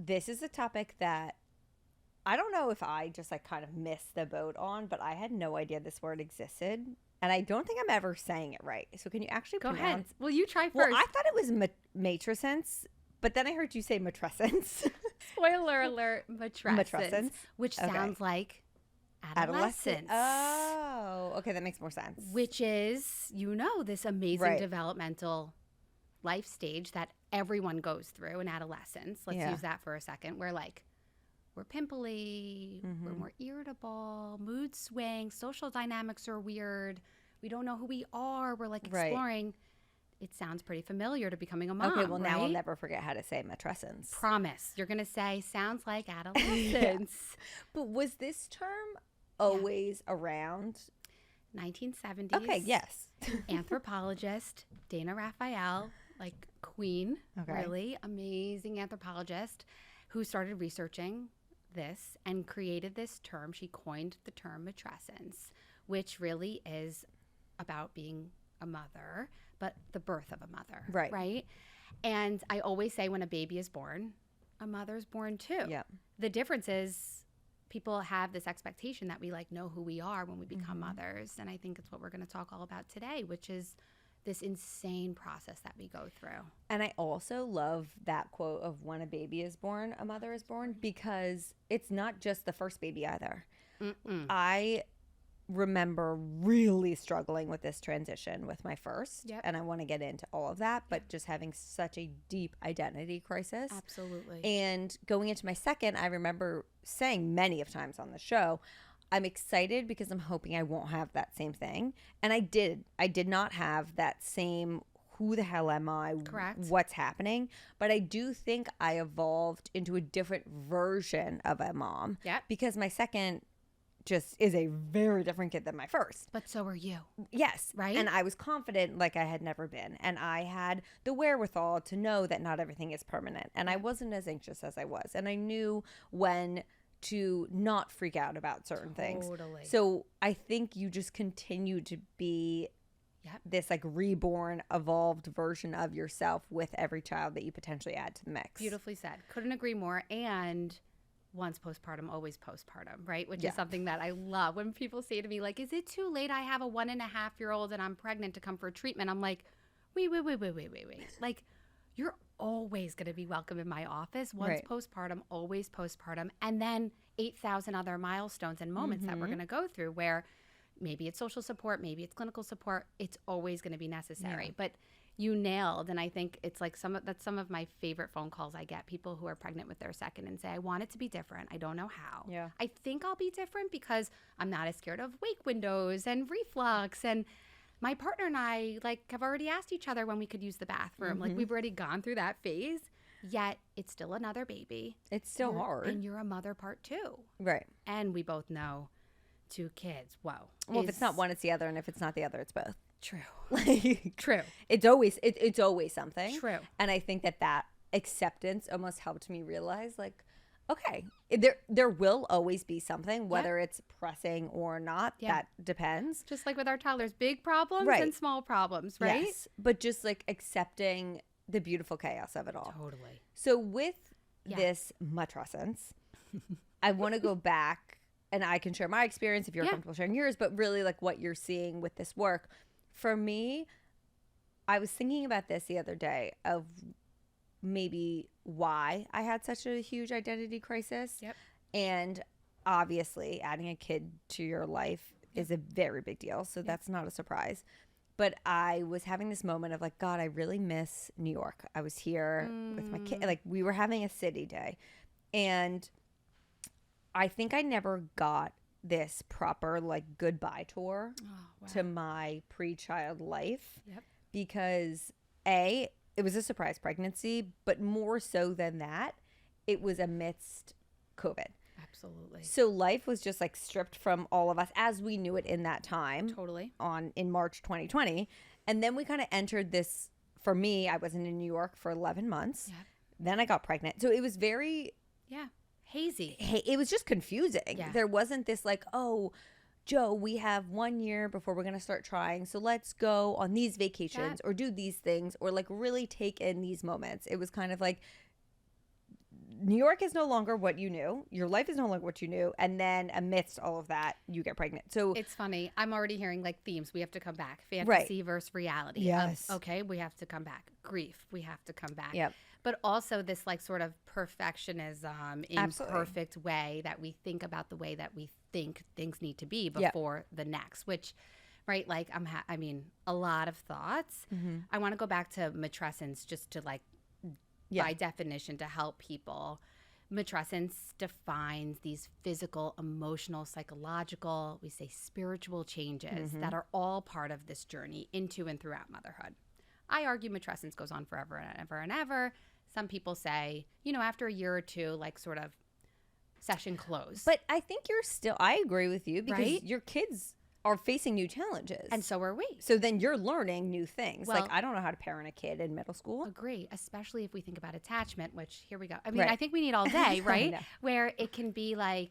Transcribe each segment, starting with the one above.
this is a topic that I don't know if I just like kind of missed the boat on, but I had no idea this word existed. And I don't think I'm ever saying it right. So can you actually Go pronounce? ahead. Well, you try first. Well, I thought it was matrescence, but then I heard you say matrescence. Spoiler alert, matrescence, which Okay. sounds like adolescence. Oh, okay, that makes more sense. Which is, this amazing Right. developmental life stage that everyone goes through in adolescence. Let's Yeah. use that for a second. Where like we're pimply, we're more irritable, mood swings, social dynamics are weird. We don't know who we are. We're like Right. exploring. It sounds pretty familiar to becoming a mom. Okay, well, now I'll right? never forget how to say matrescence. Promise. You're going to say, sounds like adolescence. But was this term always around? 1970s. Okay, yes. Anthropologist Dana Raphael, like queen, Okay. really amazing anthropologist who started researching this and created this term. She coined the term matrescence, which really is about being a mother, but the birth of a mother. Right. Right. And I always say when a baby is born, a mother is born too. Yeah. The difference is people have this expectation that we like know who we are when we become mothers. And I think it's what we're going to talk all about today, which is this insane process that we go through. And I also love that quote of when a baby is born, a mother is born, because it's not just the first baby either. I remember really struggling with this transition with my first, Yep. and I want to get into all of that, but just having such a deep identity crisis. Absolutely. And going into my second, I remember saying many of times on the show, I'm excited because I'm hoping I won't have that same thing. And I did. I did not have that same, who the hell am I? Correct. What's happening? But I do think I evolved into a different version of a mom. Yep. Because my second just is a very different kid than my first. But so are you. Yes. Right? And I was confident like I had never been. And I had the wherewithal to know that not everything is permanent. And I wasn't as anxious as I was. And I knew when to not freak out about certain things. Totally. So I think you just continue to be Yep. this like reborn, evolved version of yourself with every child that you potentially add to the mix. Beautifully said. Couldn't agree more. And once postpartum, always postpartum, right? Which Yeah. is something that I love. When people say to me, like, is it too late? I have a 1.5-year-old and I'm pregnant to come for treatment. I'm like, wait. Like, you're always going to be welcome in my office. Once Right. postpartum, always postpartum. And then 8,000 other milestones and moments that we're going to go through where maybe it's social support, maybe it's clinical support. It's always going to be necessary. Yeah. But you nailed, and I think it's like some of my favorite phone calls I get, people who are pregnant with their second and say, I want it to be different. I don't know how. Yeah. I think I'll be different because I'm not as scared of wake windows and reflux, and my partner and I like have already asked each other when we could use the bathroom. Like we've already gone through that phase, yet it's still another baby. It's still hard. And you're a mother part two. Right. And we both know 2 kids. Whoa. Well, if it's not one, it's the other. And if it's not the other, it's both. True. Like, True. it's always something. True. And I think that acceptance almost helped me realize, like, okay, there will always be something, whether it's pressing or not. Yeah. That depends. Just like with our toddlers, big problems Right. and small problems, right? Yes, but just like accepting the beautiful chaos of it all. Totally. So with Yeah. this matrescence, I want to go back, and I can share my experience if you're Yeah. comfortable sharing yours, but really like what you're seeing with this work. For me, I was thinking about this the other day of maybe why I had such a huge identity crisis. Yep. And obviously adding a kid to your life is a very big deal. So that's not a surprise. But I was having this moment of like, God, I really miss New York. I was here with my kid. Like we were having a city day. And I think I never got this proper like goodbye tour to my pre-child life. Yep. Because it was a surprise pregnancy, but more so than that, it was amidst COVID. Absolutely. So life was just like stripped from all of us as we knew it in that time. Totally. In March 2020. And then we kind of entered this, for me, I wasn't in New York for 11 months. Yeah. Then I got pregnant. So it was very, Hazy. it was just confusing. Yeah. There wasn't this like, oh, Joe, we have 1 year before we're going to start trying. So let's go on these vacations or do these things or like really take in these moments. It was kind of like New York is no longer what you knew. Your life is no longer what you knew. And then amidst all of that, you get pregnant. So it's funny. I'm already hearing like themes. We have to come back. Fantasy versus reality. Yes. Okay, we have to come back. Grief. We have to come back. Yep. But also this like sort of perfectionism, imperfect way that we think about the way that we think things need to be before the next, which, right, like I mean, a lot of thoughts. Mm-hmm. I want to go back to matrescence just to like, by definition, to help people. Matrescence defines these physical, emotional, psychological, we say spiritual changes that are all part of this journey into and throughout motherhood. I argue matrescence goes on forever and ever and ever. Some people say, you know, after a year or two, like sort of session close. But I think I agree with you because Right? your kids are facing new challenges. And so are we. So then you're learning new things. Well, like, I don't know how to parent a kid in middle school. Agree, especially if we think about attachment, which here we go. I mean, Right. I think we need all day, right? know. Where it can be like,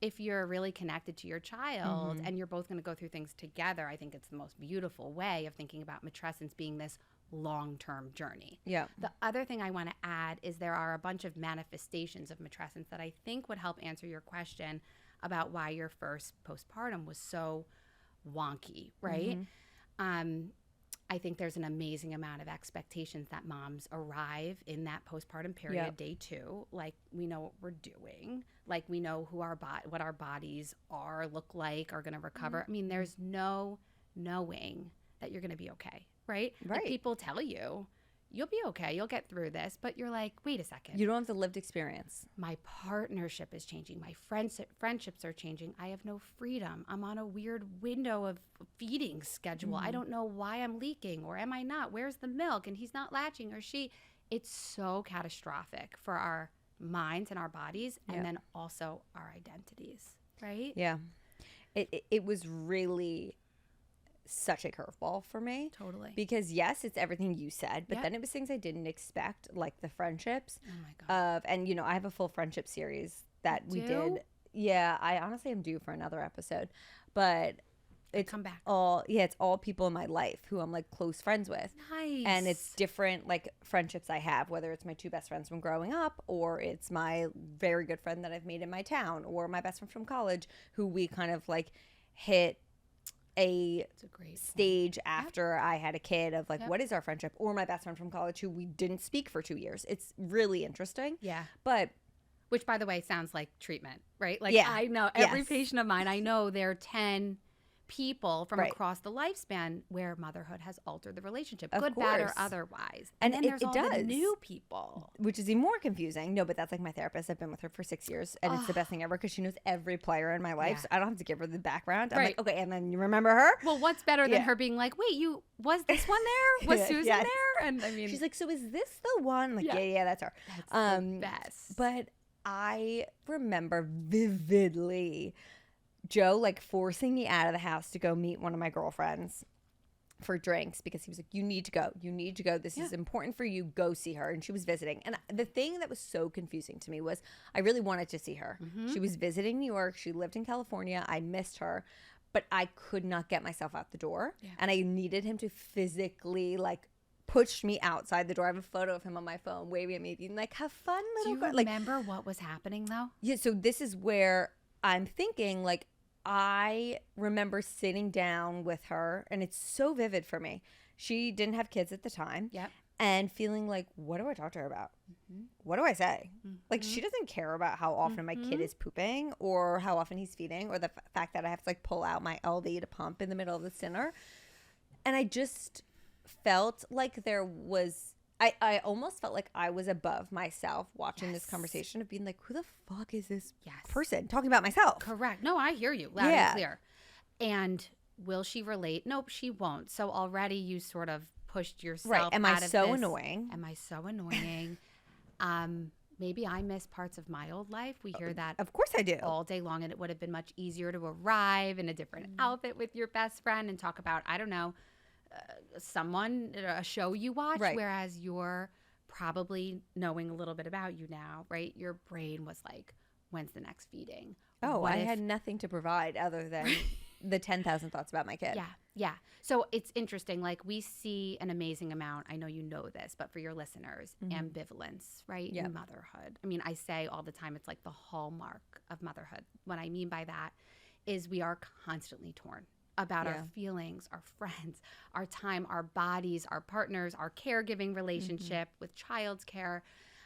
if you're really connected to your child and you're both going to go through things together, I think it's the most beautiful way of thinking about matrescence being this long-term journey. Yeah. The other thing I want to add is there are a bunch of manifestations of matrescence that I think would help answer your question about why your first postpartum was so wonky, right? I think there's an amazing amount of expectations that moms arrive in that postpartum period, day 2. Like, we know what we're doing. Like, we know who what our bodies look like, are going to recover. I mean, there's no knowing that you're going to be okay, right? Right. Like, people tell you, you'll be okay, you'll get through this. But you're like, wait a second. You don't have the lived experience. My partnership is changing. My friendships are changing. I have no freedom. I'm on a weird window of feeding schedule. I don't know why I'm leaking, or am I not? Where's the milk? And he's not latching, or she. It's so catastrophic for our minds and our bodies, and then also our identities, right? Yeah. It was really such a curveball for me. Totally. Because yes, it's everything you said, but then it was things I didn't expect, like the friendships. Oh my God. And you know, I have a full friendship series that we do? did. Yeah, I honestly am due for another episode, but it's Come back. it's all people in my life who I'm like close friends with. Nice. And it's different like friendships I have, whether it's my 2 best friends from growing up, or it's my very good friend that I've made in my town, or my best friend from college who we kind of like hit a great stage after I had a kid of like, what is our friendship? Or my best friend from college who we didn't speak for 2 years. It's really interesting. Yeah. But which, by the way, sounds like treatment, right? Like, Yeah. I know every patient of mine, I know there are 10 people from across the lifespan where motherhood has altered the relationship, Of good, bad, or course. otherwise. And then it there's all does. the new people. which is even more confusing. No, but that's like my therapist. I've been with her for 6 years, and it's the best thing ever because she knows every player in my life. Yeah. So I don't have to give her the background. I'm Right. like, okay, and then you remember her? Well, what's better than Yeah. her being like, wait, was this one there? Was Susan Yes. there? And I mean, She's like, so is this the one? I'm like, yeah, that's her. that's the best. But I remember vividly Joe like forcing me out of the house to go meet one of my girlfriends for drinks because he was like, you need to go. You need to go. This is important for you. Go see her. And she was visiting. And the thing that was so confusing to me was I really wanted to see her. She was visiting New York. She lived in California. I missed her. But I could not get myself out the door. Yeah. And I needed him to physically like push me outside the door. I have a photo of him on my phone waving at me being like, have fun, do little you girl. Like, remember what was happening though? yeah, so this is where I'm thinking, like, I remember sitting down with her, and it's so vivid for me. She didn't have kids at the time. Yep. And feeling like, what do I talk to her about? What do I say? Like, she doesn't care about how often my kid is pooping or how often he's feeding or the fact that I have to, like, pull out my LV to pump in the middle of the dinner. And I just felt like there was... I almost felt like I was above myself watching this conversation of being like, who the fuck is this person talking about myself? Correct. No, I hear you loud and clear. And will she relate? Nope, she won't. So already you sort of pushed yourself Am out I of so this. annoying? Am I so annoying? Maybe I miss parts of my old life. We hear that Of course I do. all day long, and it would have been much easier to arrive in a different outfit with your best friend and talk about, I don't know, a show you watch, whereas you're probably knowing a little bit about you now, right? Your brain was like, when's the next feeding? Oh, What I if- had nothing to provide other than the 10,000 thoughts about my kid. Yeah. Yeah. So it's interesting. Like we see an amazing amount. I know you know this, but for your listeners, ambivalence, right? Yep. In motherhood. I mean, I say all the time, it's like the hallmark of motherhood. What I mean by that is we are constantly torn about our feelings, our friends, our time, our bodies, our partners, our caregiving relationship with child's care,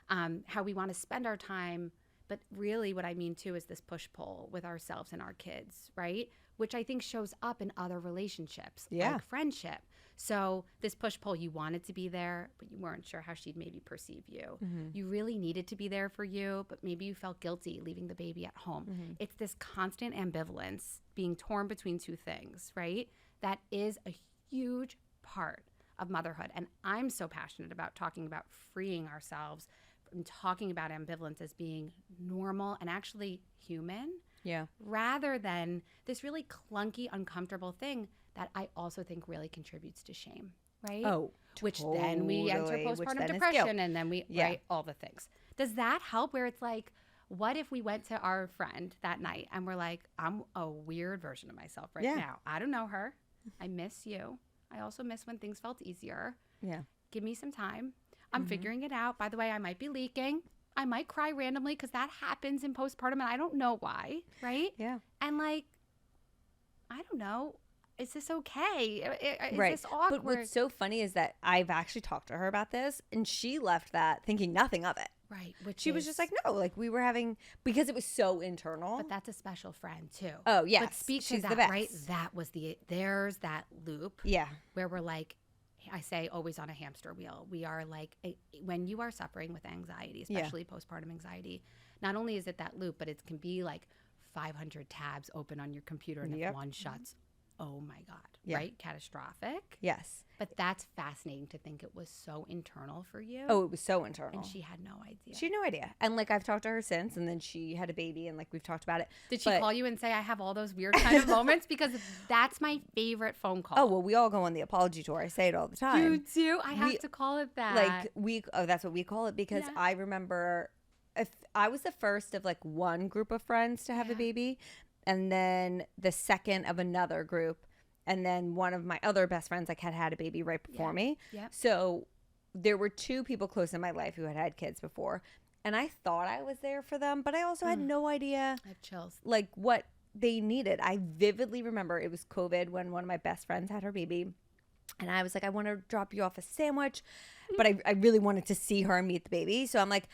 how we want to spend our time. But really what I mean too is this push-pull with ourselves and our kids, right? Which I think shows up in other relationships, like friendship. So this push-pull, you wanted to be there, but you weren't sure how she'd maybe perceive you. You really needed to be there for you, but maybe you felt guilty leaving the baby at home. It's this constant ambivalence, being torn between two things, right? That is a huge part of motherhood. And I'm so passionate about talking about freeing ourselves from talking about ambivalence as being normal and actually human. Yeah. Rather than this really clunky, uncomfortable thing that I also think really contributes to shame, right? Oh, which then we enter totally. Which postpartum then is depression guilt. and then we write all the things. Does that help where it's like, what if we went to our friend that night and we're like, I'm a weird version of myself right now. I don't know her. I miss you. I also miss when things felt easier. Yeah. Give me some time. I'm figuring it out. By the way, I might be leaking. I might cry randomly because that happens in postpartum and I don't know why, right? Yeah. And like, I don't know. Is this okay? Is Right. this awkward? But what's so funny is that I've actually talked to her about this and she left that thinking nothing of it. Right. Which She was just like, no, like we were having, because it was so internal. But that's a special friend too. Oh, yes. But speak She's to that, the best. right? That was there's that loop. Yeah. Where we're like, I say always on a hamster wheel. We are like, when you are suffering with anxiety, especially postpartum anxiety, not only is it that loop, but it can be like 500 tabs open on your computer. And if one shuts, oh my God, right? Catastrophic. Yes. But that's fascinating to think it was so internal for you. Oh, it was so internal. And she had no idea. She had no idea. And like I've talked to her since, and then she had a baby and like we've talked about it. Did she call you and say, I have all those weird kind of moments? Because that's my favorite phone call. Oh, well, we all go on the apology tour. I say it all the time. You do? I have to call it that. Like that's what we call it because I remember if I was the first of like one group of friends to have a baby and then the second of another group. And then one of my other best friends like had a baby right before me. Yep. So there were two people close in my life who had kids before. And I thought I was there for them, but I also had no idea I have chills. like what they needed. I vividly remember it was COVID when one of my best friends had her baby. And I was like, I want to drop you off a sandwich. But I really wanted to see her and meet the baby. So I'm like,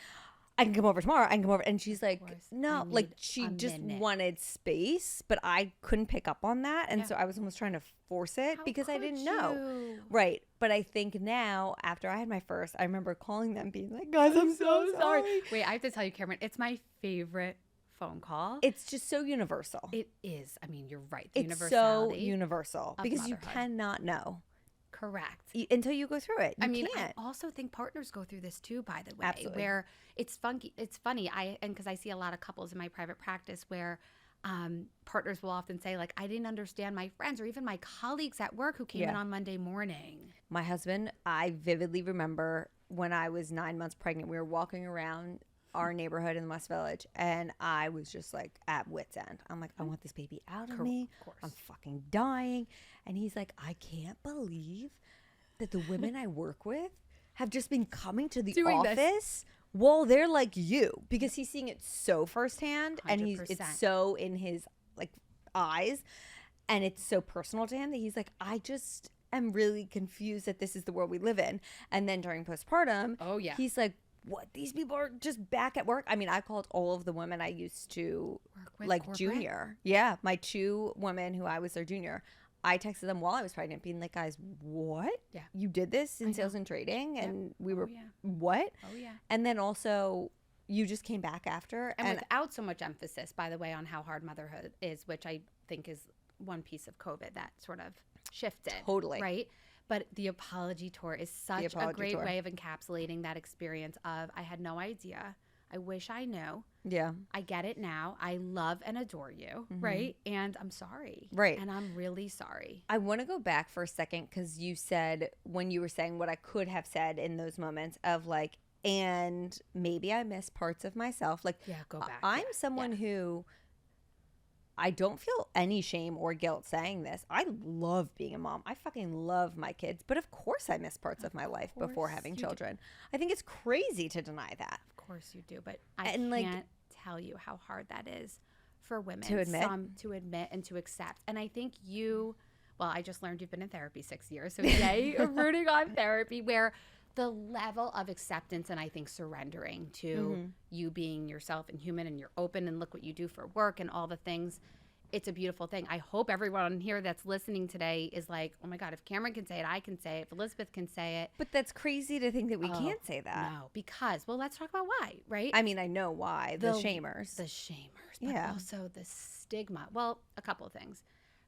I can come over tomorrow. I can come over. And she's like, no, like she just wanted space, but I couldn't pick up on that. And so I was almost trying to force it because I didn't know. Right. But I think now after I had my first, I remember calling them being like, guys, I'm so sorry. Wait, I have to tell you, Cameron, it's my favorite phone call. It's just so universal. It is. I mean, you're right. It's so universal because you cannot know. Correct. Until you go through it. You I mean, can't. I also think partners go through this too, by the way. Absolutely. Where it's funky. It's funny. Because I see a lot of couples in my private practice where partners will often say, like, I didn't understand my friends or even my colleagues at work who came in on Monday morning. My husband, I vividly remember when I was 9 months pregnant, we were walking around our neighborhood in the West Village, and I was just like at wit's end. I'm like, I want this baby out of me. Of course. I'm fucking dying. And he's like, I can't believe that the women I work with have just been coming to the office while they're like you, because he's seeing it so firsthand 100%. And it's so in his like eyes, and it's so personal to him that he's like, I just am really confused that this is the world we live in. And then during postpartum, he's like, what, these people are just back at work? I mean, I called all of the women I used to work with, like corporate? Junior. Yeah, my two women who I was their junior. I texted them while I was pregnant being like, guys, what? Yeah. You did this in sales and trading? And we were, what? Oh, yeah. And then also you just came back after. And without so much emphasis, by the way, on how hard motherhood is, which I think is one piece of COVID that sort of shifted. Totally. Right? But the apology tour is such a great way of encapsulating that experience of, I had no idea. I wish I knew. Yeah. I get it now. I love and adore you, right? And I'm sorry. Right. And I'm really sorry. I want to go back for a second because you said, when you were saying what I could have said in those moments of like, and maybe I miss parts of myself. Like, go back. I'm someone who I don't feel any shame or guilt saying this. I love being a mom. I fucking love my kids. But of course I miss parts of my life before having children. I think it's crazy to deny that. Of course you do. But I And, can't tell you how hard that is for women. To admit? To admit and to accept. And I think well, I just learned you've been in therapy 6 years. So yay, rooting on therapy, where the level of acceptance and I think surrendering to you being yourself and human, and you're open and look what you do for work and all the things. It's a beautiful thing. I hope everyone here that's listening today is like, oh my God, if Cameron can say it, I can say it. If Elizabeth can say it. But that's crazy to think that we can't say that. No, because, well, let's talk about why, right? I mean, I know why. The shamers. The shamers, but also the stigma. Well, a couple of things.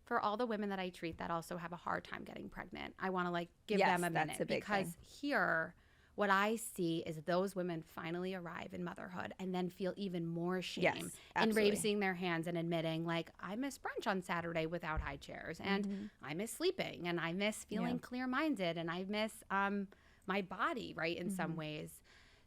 For all the women that I treat that also have a hard time getting pregnant, I want to give them a minute, because here, what I see is those women finally arrive in motherhood and then feel even more shame in raising their hands and admitting, like, I miss brunch on Saturday without high chairs, and I miss sleeping, and I miss feeling clear-minded, and I miss my body, right, in some ways.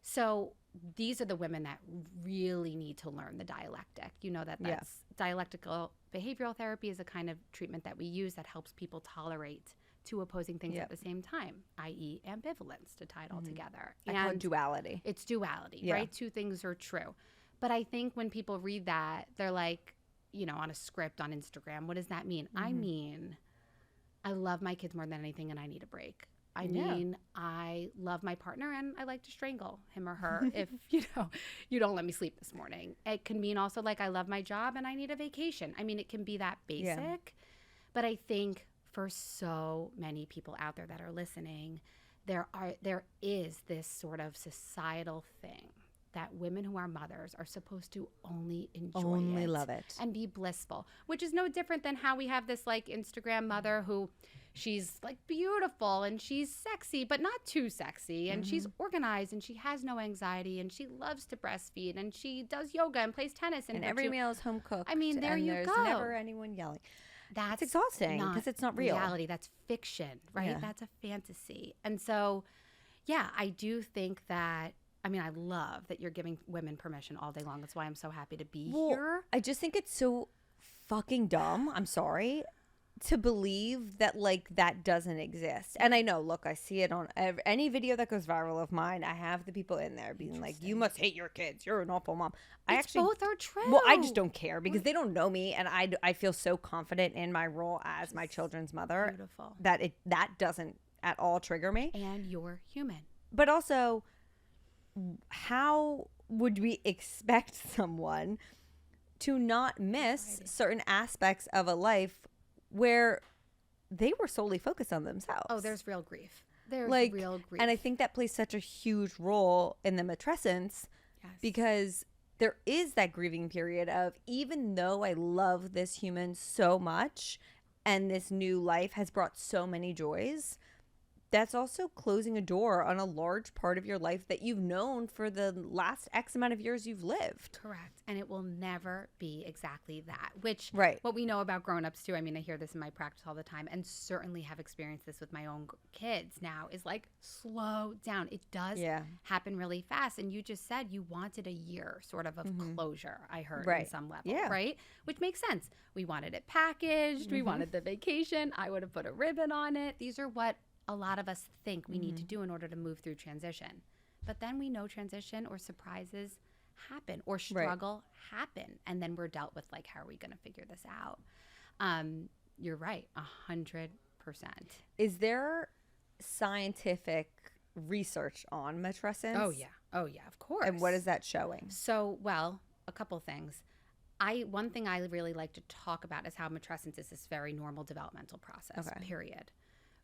So these are the women that really need to learn the dialectic. You know that's dialectical behavioral therapy is a kind of treatment that we use that helps people tolerate two opposing things at the same time, i.e. ambivalence, to tie it all together. I call it duality. It's duality, right? Two things are true. But I think when people read that, they're like, on a script on Instagram, what does that mean? I mean, I love my kids more than anything and I need a break. I mean, I love my partner and I like to strangle him or her if, you don't let me sleep this morning. It can mean also like I love my job and I need a vacation. I mean, it can be that basic. But I think for so many people out there that are listening, there is this sort of societal thing that women who are mothers are supposed to only enjoy it. Love it. And be blissful, which is no different than how we have this Instagram mother who she's beautiful and she's sexy, but not too sexy. And she's organized and she has no anxiety and she loves to breastfeed and she does yoga and plays tennis. And every meal is home cooked. I mean, there you go. There's never anyone yelling. That's exhausting because it's not real. Reality. That's fiction, right? Yeah. That's a fantasy. And so, I do think that, I love that you're giving women permission all day long. That's why I'm so happy to be here. I just think it's so fucking dumb. I'm sorry. To believe that that doesn't exist. And I know, look, I see it on any video that goes viral of mine. I have the people in there being like, you must hate your kids. You're an awful mom. Both are true. Well, I just don't care because they don't know me. And I feel so confident in my role as my children's mother. Beautiful. That doesn't at all trigger me. And you're human. But also, how would we expect someone to not miss certain aspects of a life where they were solely focused on themselves? Oh, there's real grief. There's real grief. And I think that plays such a huge role in the matrescence because there is that grieving period of, even though I love this human so much and this new life has brought so many joys, that's also closing a door on a large part of your life that you've known for the last X amount of years you've lived. Correct. And it will never be exactly that, which what we know about grown-ups too. I hear this in my practice all the time and certainly have experienced this with my own kids now is slow down. It does happen really fast. And you just said you wanted a year sort of closure, I heard in some level, right? Which makes sense. We wanted it packaged. We wanted the vacation. I would have put a ribbon on it. These are what a lot of us think we need to do in order to move through transition. But then we know transition or surprises happen or struggle happen. And then we're dealt with how are we going to figure this out? You're right, 100%. Is there scientific research on matrescence? Oh, yeah, of course. And what is that showing? So, a couple things. One thing I really like to talk about is how matrescence is this very normal developmental process, period.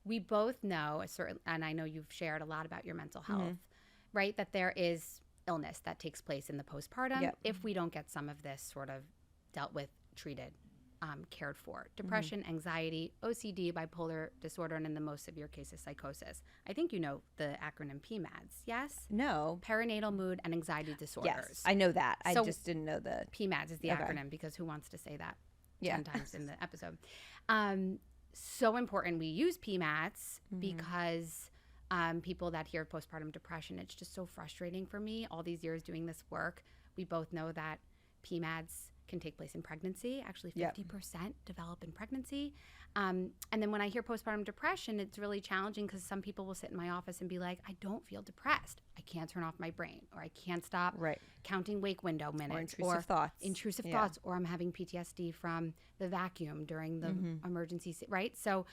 We both know, and I know you've shared a lot about your mental health, right? That there is illness that takes place in the postpartum if we don't get some of this sort of dealt with, treated, cared for. Depression, anxiety, OCD, bipolar disorder, and in the most severe cases, psychosis. I think you know the acronym PMADS, yes? No. Perinatal mood and anxiety disorders. Yes, I know that. I just didn't know the... PMADS is the acronym because who wants to say that 10 times in the episode? So important we use PMADS because people that hear postpartum depression, it's just so frustrating for me all these years doing this work. We both know that PMADs can take place in pregnancy. Actually, 50% develop in pregnancy. And then when I hear postpartum depression, it's really challenging because some people will sit in my office and be like, I don't feel depressed. I can't turn off my brain, or I can't stop counting wake window minutes, or intrusive thoughts, or I'm having PTSD from the vacuum during the emergency, right? So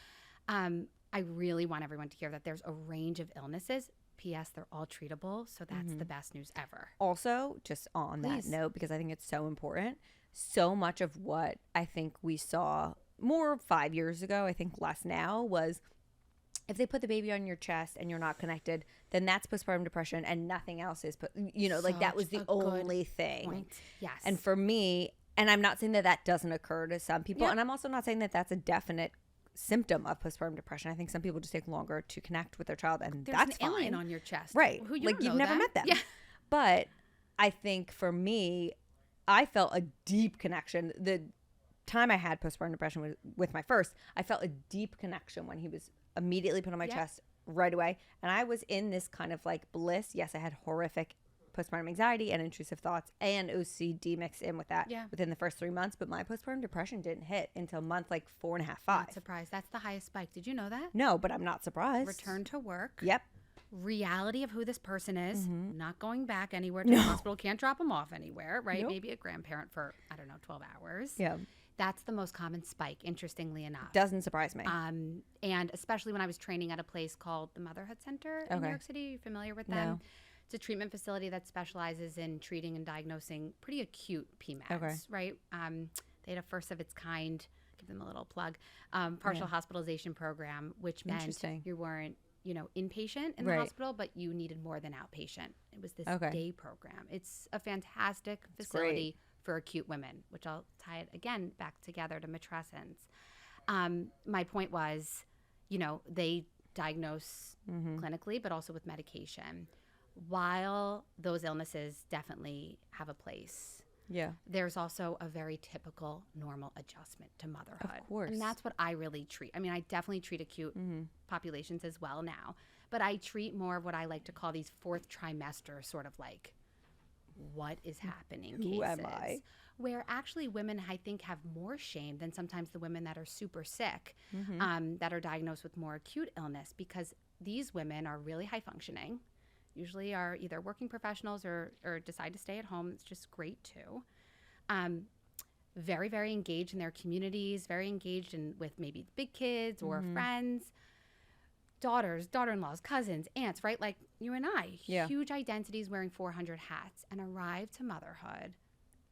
I really want everyone to hear that there's a range of illnesses. P.S. They're all treatable, so that's the best news ever. Also, just on that note, because I think it's so important, so much of what I think we saw more 5 years ago, I think less now, was if they put the baby on your chest and you're not connected, then that's postpartum depression and nothing else is, like that was the only thing. Point. Yes. And for me, and I'm not saying that that doesn't occur to some people, and I'm also not saying that that's a definite symptom of postpartum depression. I think some people just take longer to connect with their child, and There's that's an alien fine. on your chest, Right? Who you like don't you've know never that. met them. Yeah. But I think for me, I felt a deep connection. The time I had postpartum depression with my first, I felt a deep connection when he was immediately put on my chest right away, and I was in this kind of like bliss. Yes, I had horrific postpartum anxiety and intrusive thoughts and OCD mixed in with that within the first 3 months. But my postpartum depression didn't hit until month like 4.5, 5. Not surprised. That's the highest spike. Did you know that? No, but I'm not surprised. Return to work. Yep. Reality of who this person is. Not going back anywhere to the hospital. Can't drop them off anywhere, right? Nope. Maybe a grandparent for, 12 hours. Yeah. That's the most common spike, interestingly enough. Doesn't surprise me. And especially when I was training at a place called the Motherhood Center in New York City. Are you familiar with them? No. It's a treatment facility that specializes in treating and diagnosing pretty acute PMADs, right? They had a first of its kind, give them a little plug, partial hospitalization program, which meant you weren't, inpatient in the hospital, but you needed more than outpatient. It was this day program. It's a fantastic facility for acute women, which I'll tie it again back together to Matrescence. My point was, they diagnose clinically, but also with medication. While those illnesses definitely have a place, there's also a very typical normal adjustment to motherhood. Of course. And that's what I really treat. I mean, I definitely treat acute populations as well now, but I treat more of what I like to call these fourth trimester sort of like, what is happening cases. Who am I? Where actually women, I think, have more shame than sometimes the women that are super sick, that are diagnosed with more acute illness, because these women are really high functioning, usually are either working professionals or decide to stay at home. It's just great too. Very, very engaged in their communities, very engaged with maybe big kids or friends, daughters, daughter-in-laws, cousins, aunts, right? Like you and I, huge identities wearing 400 hats, and arrive to motherhood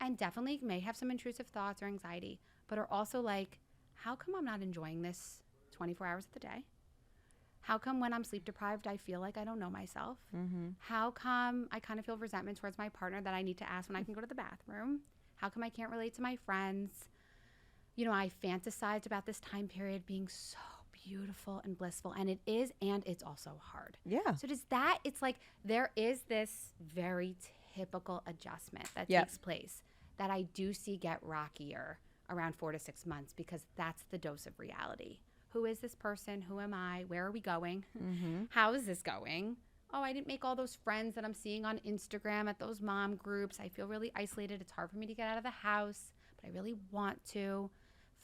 and definitely may have some intrusive thoughts or anxiety, but are also like, how come I'm not enjoying this 24 hours of the day? How come when I'm sleep deprived, I feel like I don't know myself? How come I kind of feel resentment towards my partner that I need to ask when I can go to the bathroom? How come I can't relate to my friends? I fantasized about this time period being so beautiful and blissful, and it is, and it's also hard. Yeah. So it's like there is this very typical adjustment that takes place that I do see get rockier around 4 to 6 months, because that's the dose of reality. Who is this person? Who am I? Where are we going? How is this going? Oh, I didn't make all those friends that I'm seeing on Instagram at those mom groups. I feel really isolated. It's hard for me to get out of the house, but I really want to.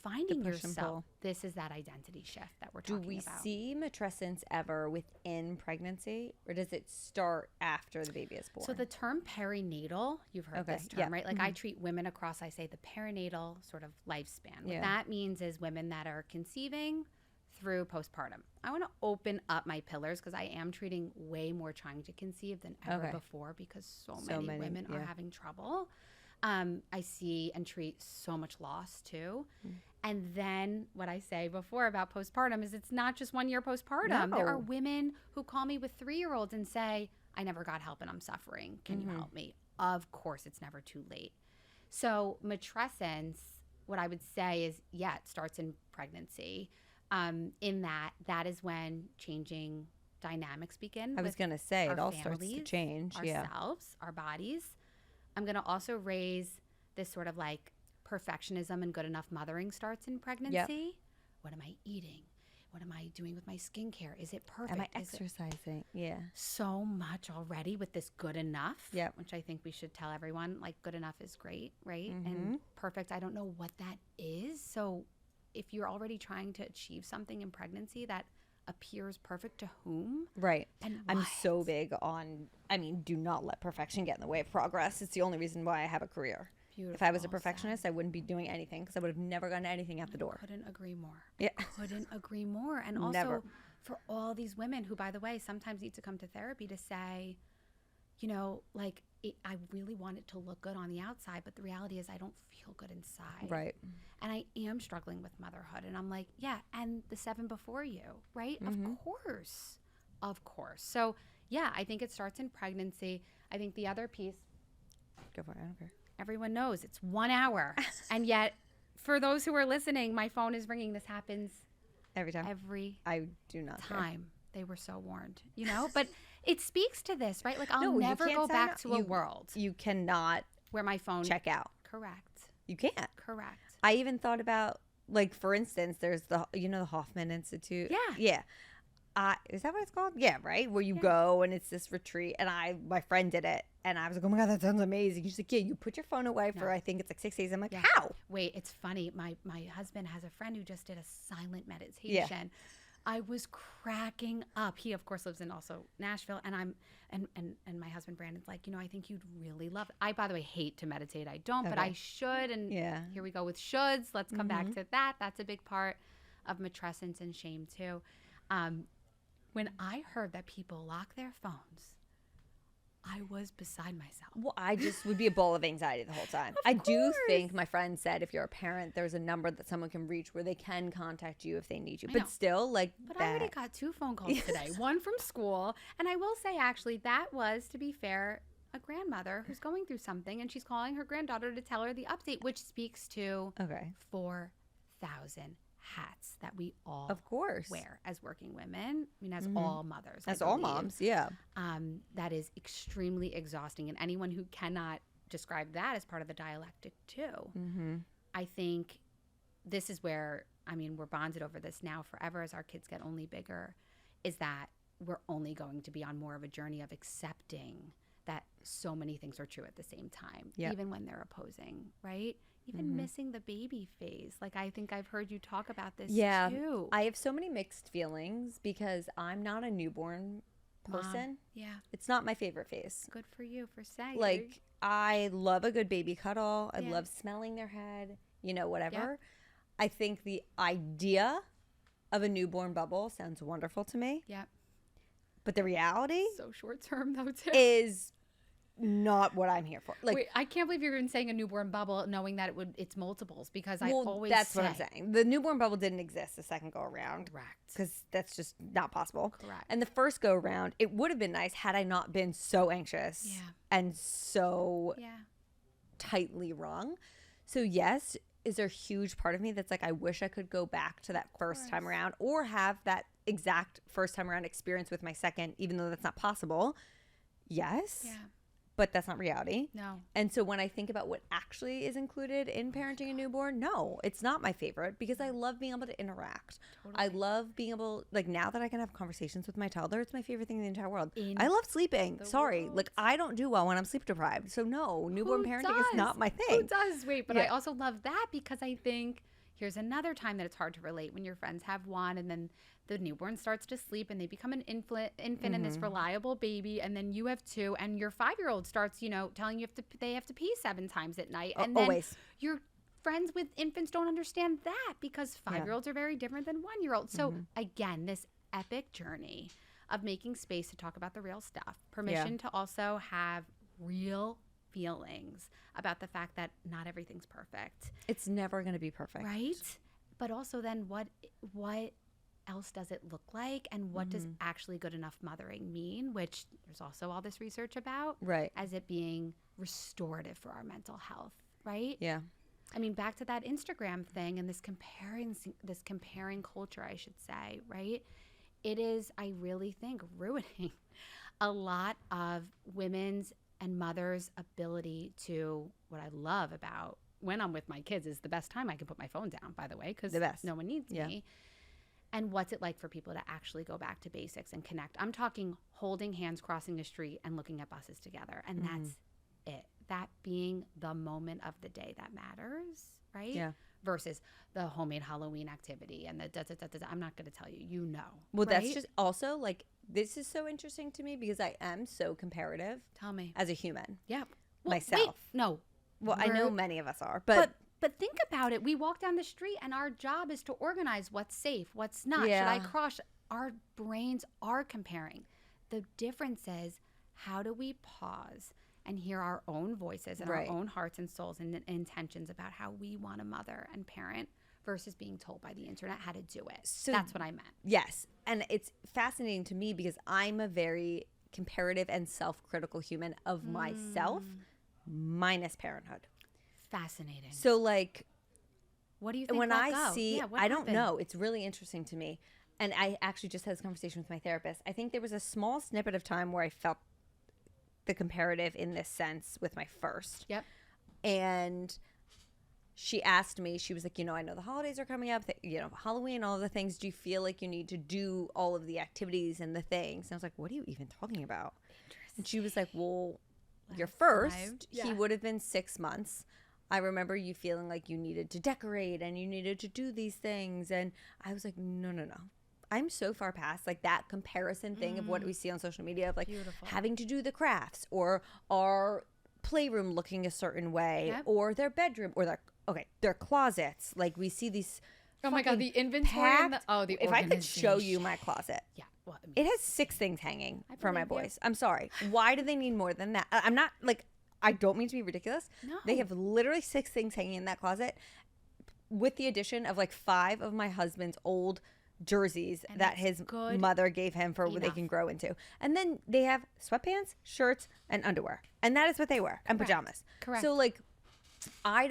Finding yourself. This is that identity shift that we're talking about. Do we see matrescence ever within pregnancy, or does it start after the baby is born? So the term perinatal, you've heard this term, right? Like I treat women across, I say the perinatal sort of lifespan. What that means is women that are conceiving through postpartum. I want to open up my pillars because I am treating way more trying to conceive than ever before, because so many women are having trouble. I see and treat so much loss too. And then what I say before about postpartum is it's not just 1 year postpartum. There are women who call me with 3-year-olds and say, I never got help and I'm suffering. Can you help me? Of course, it's never too late. So matrescence, what I would say is, it starts in pregnancy. In that is when changing dynamics begin. I was going to say, it all starts to families, change. Ourselves, our bodies. I'm going to also raise this sort of like perfectionism and good enough mothering starts in pregnancy. What am I eating? What am I doing with my skincare? Is it perfect? Am I Is it exercising? Yeah. so much already with this good enough? Yep. Which I think we should tell everyone, like, good enough is great, right? Mm-hmm. And perfect, I don't know what that is. So if you're already trying to achieve something in pregnancy that appears perfect to whom? Right. And I'm what? so big on, do not let perfection get in the way of progress. It's the only reason why I have a career. Beautiful. If I was a perfectionist, I wouldn't be doing anything because I would have never gotten anything out the door. Couldn't agree more. Yeah. Couldn't agree more. And also Never. for all these women who, by the way, sometimes need to come to therapy to say, like, I really want it to look good on the outside, but the reality is I don't feel good inside. Right. And I am struggling with motherhood. And I'm like, yeah, and the 7 before you, right? Mm-hmm. Of course. Of course. So, yeah, I think it starts in pregnancy. I think the other piece, Go for it. I don't care. everyone knows it's 1 hour. And yet, for those who are listening, my phone is ringing. This happens Every time. every I do not care. time. They were so warned, But it speaks to this, right? Like, I'll No, you never can't go sign back up. to a world You cannot where my phone. check out. Correct. You can't. Correct. I even thought about, like, for instance, there's the Hoffman Institute. Yeah. Yeah. Is that what it's called? Yeah, right? Where you go and it's this retreat. And my friend did it. And I was like, oh my God, that sounds amazing. She's like, yeah, you put your phone away for, I think it's like 6 days. I'm like, Yeah. how? Wait, it's funny. My husband has a friend who just did a silent meditation. Yeah. I was cracking up. He, of course, lives in also Nashville. And and my husband, Brandon's like, I think you'd really love it. I, by the way, hate to meditate. I don't, but Okay. I should. And Yeah. here we go with shoulds. Let's come back to that. That's a big part of matrescence and shame, too. When I heard that people lock their phones, I was beside myself. Well, I just would be a ball of anxiety the whole time. I do think my friend said if you're a parent, there's a number that someone can reach where they can contact you if they need you. I But know. still, like But I already got 2 phone calls today, one from school. And I will say, actually, that was, to be fair, a grandmother who's going through something. And she's calling her granddaughter to tell her the update, which speaks to Okay. 4,000 hats that we all Of course. wear as working women. As all mothers. I As all believe. moms, yeah. That is extremely exhausting. And anyone who cannot describe that as part of the dialectic, too. Mm-hmm. I think this is where, we're bonded over this now forever as our kids get only bigger, is that we're only going to be on more of a journey of accepting that so many things are true at the same time, Yep. even when they're opposing, right? Even missing the baby phase. Like, I think I've heard you talk about this too. I have so many mixed feelings because I'm not a newborn person. Yeah. It's not my favorite phase. Good for you for saying. Like, I love a good baby cuddle. I Yeah. love smelling their head, whatever. Yep. I think the idea of a newborn bubble sounds wonderful to me. Yeah. But the reality So short term, though, too. is not what I'm here for. Like, Wait, I can't believe you're even saying a newborn bubble, knowing that it's multiples, because I well, always that's say, what I'm saying. The newborn bubble didn't exist the second go around. Correct. Because that's just not possible. Correct. And the first go around, it would have been nice had I not been so anxious Yeah. and so Yeah. tightly wrong. So yes, is there a huge part of me that's like, I wish I could go back to that first time around or have that exact first time around experience with my second, even though that's not possible. Yes. Yeah. But that's not reality. No. And so when I think about what actually is included in parenting a newborn, no, it's not my favorite because I love being able to interact. Totally. I love being able, like, now that I can have conversations with my toddler, it's my favorite thing in the entire world. In I love sleeping. the Sorry. world. Like, I don't do well when I'm sleep deprived. So no, newborn Who parenting is does? not my Who thing. does? Wait, but I Yeah. also love that because I think here's another time that it's hard to relate when your friends have one and then the newborn starts to sleep and they become an infant in this reliable baby, and then you have 2 and your 5-year-old starts, telling you they have to pee 7 times at night. And then Always. your friends with infants don't understand that because 5-year-olds are very different than 1-year-olds. So again, this epic journey of making space to talk about the real stuff, permission to also have real feelings about the fact that not everything's perfect, It's never going to be perfect. right? But also then what else does it look like, and what does actually good enough mothering mean, which there's also all this research about, Right. as it being restorative for our mental health, right? Yeah. Back to that Instagram thing and this comparing culture, I should say, right? It is, I really think, ruining a lot of women's and mothers' ability to, what I love about when I'm with my kids is the best time I can put my phone down, by the way, because The best. no one needs Yeah. me. And what's it like for people to actually go back to basics and connect? I'm talking holding hands, crossing the street, and looking at buses together. And that's it. That being the moment of the day that matters, right? Yeah. Versus the homemade Halloween activity and the da-da-da-da-da. I'm not going to tell you, you know. Well, right? that's just also like, this is so interesting to me because I am so comparative Tell me. as a human. Yeah. Well, Myself. Wait, no. Well, I know many of us are, but But think about it. We walk down the street and our job is to organize what's safe, what's not. Yeah. Should I cross? Our brains are comparing. The difference is, how do we pause and hear our own voices and Right. our own hearts and souls and intentions about how we want to mother and parent versus being told by the internet how to do it. So- That's what I meant. yes. And it's fascinating to me because I'm a very comparative and self-critical human of myself minus parenthood. Fascinating. So like, What do you think? when let I go? see, Yeah, what I don't happened? know. It's really interesting to me. And I actually just had this conversation with my therapist. I think there was a small snippet of time where I felt the comparative in this sense with my first. Yep. And she asked me, she was like, I know the holidays are coming up, Halloween, all of the things. Do you feel like you need to do all of the activities and the things? And I was like, what are you even talking about? And she was like, well, your first, he would have been 6 months. I remember you feeling like you needed to decorate and you needed to do these things. And I was like, no. I'm so far past like that comparison thing of what we see on social media of like Beautiful. having to do the crafts or our playroom looking a certain way Yep. or their bedroom or their closets. Like we see these. Oh my God, fucking the inventory and the packed- If I could show you organization. my closet. Yeah. Well, I mean, It has 6 things hanging I for my believe you. boys. I'm sorry. Why do they need more than that? I'm not like, I don't mean to be ridiculous. No. They have literally 6 things hanging in that closet with the addition of like 5 of my husband's old jerseys And that it's his good mother gave him for what they enough. can grow into. And then they have sweatpants, shirts, and underwear. And that is what they wear. And Correct. pajamas. Correct. So like, I